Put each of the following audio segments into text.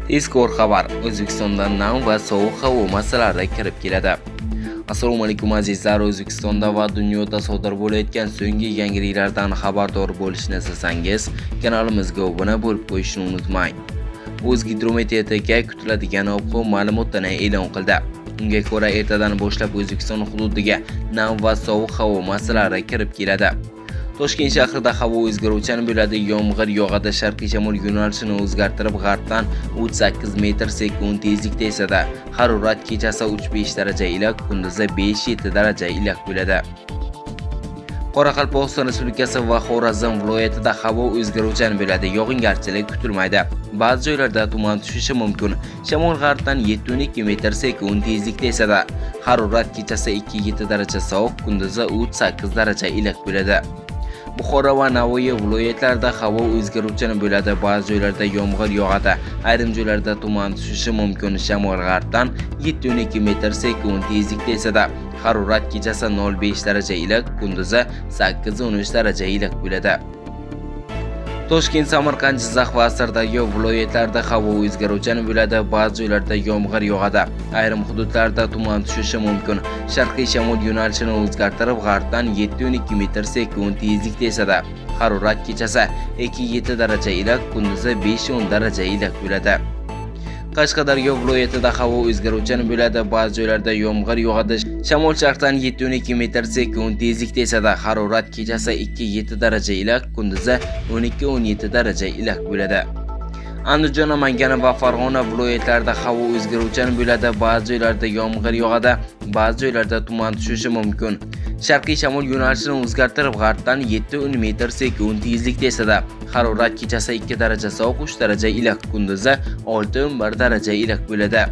Tezkor xabar. O'zbekistonda nam va sovuq havo masalalari kirib keladi. Assalomu alaykum azizlar. O'zbekistonda va dunyoda sodir bo'layotgan so'nggi yangiliklardan xabardor bo'lishni istasangiz, kanalimizga obuna bo'lib qo'yishni unutmang. O'zgidrometr.tk kutiladigan ob-havo ma'lumotini e'lon qildi. Unga ko'ra, ertadan boshlab O'zbekiston hududiga nam va sovuq havo masalalari kirib keladi. Toshkent shahrida havo o'zgaruvchan bo'ladi, yomg'ir yog'adi, sharqiy shamol yo'nalishini o'zgartirib, g'arbdan 38 metr/sekund tezlikda esadi. Harorat kechasi 3-5 daraja iliq, kunduzi 5-7 daraja iliq bo'ladi. Qoraqalpog'iston Respublikasi va Xorazm viloyatida havo o'zgaruvchan bo'ladi, yog'ingarchilik kutilmaydi. Ba'zi joylarda tuman tushishi mumkin. Shamol g'arbdan 7-12 metr/sekund tezlikda esadi. Harorat kechasi 2-7 daraja sovuq, kunduzi 3-8 daraja iliq bo'ladi. Buxoro va Navoiy viloyatlarida havo o'zgaruvchan bo'ladi. Ba'zi joylarda yomg'ir yog'adi, ayrim joylarda tuman tushishi mumkin. Shamol g'arbdan 7-12 metr/sekund tezlikda esadi. Harorat kechasi 0-5 daraja iliq, kunduzi 8-13 daraja iliq bo'ladi. Toshkent, Samarqand, Jizzax va Sirdaryo viloyatlarida havo o'zgaruvchan bo'ladi. Ba'zi joylarda yomg'ir yog'adi, ayrim hududlarda tuman tushishi mumkin. Sharqiy shamol yo'nalishini o'zgartirib, g'arbdan 7-12 metr/sekund tezlikda esadi. Harorat kechasi 2-7 daraja iliq, kunduzi 5-10 daraja iliq bo'ladi. Qashqadaryo viloyatida havo o'zgaruvchan bo'ladi. Ba'zi joylarda yomg'ir yog'adi. Shamol sharqdan 7-12 metr/sekund tezlikda esadi. Harorat kechasi 2-7 daraja iliq, kunduzi 12-17 daraja iliq bo'ladi. Andijon, Namangan va Farg'ona viloyatlarida havo o'zgaruvchan bo'ladi. Ba'zi joylarda yomg'ir yog'adi, ba'zi joylarda tuman tushishi mumkin. Sharqiy shamol yo'nalishini o'zgartirib, g'arbdan 7 metr/sekund tezlikda esadi. Harorat kechasi 2 daraja sovuq, 3 daraja iliq, kunduzi 6-11 daraja iliq bo'ladi.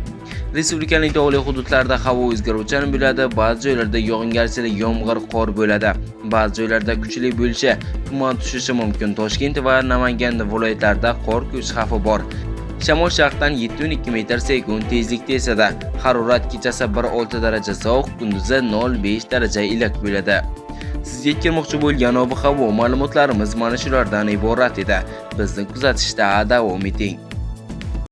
Respublikaning tog'li hududlarida havo o'zgaruvchan bo'ladi. Ba'zi joylarda yog'ingarchilik, yomg'ir, qor bo'ladi. Ba'zi joylarda kuchli bo'lishi, tuman tushishi mumkin. Toshkent va Namangan viloyatlarida qor ko'chish xavfi bor. Shamol sharqdan 7-12 metr/sekund tezlikda esadi. Harorat kechasi 1-6 daraja sovuq, kunduzi 0-5 daraja iliq bo'ladi. Sizga yetkazmoqchi bo'lgan ob-havo ma'lumotlarimiz mana shulardan iborat edi. Bizni kuzatishda davom eting.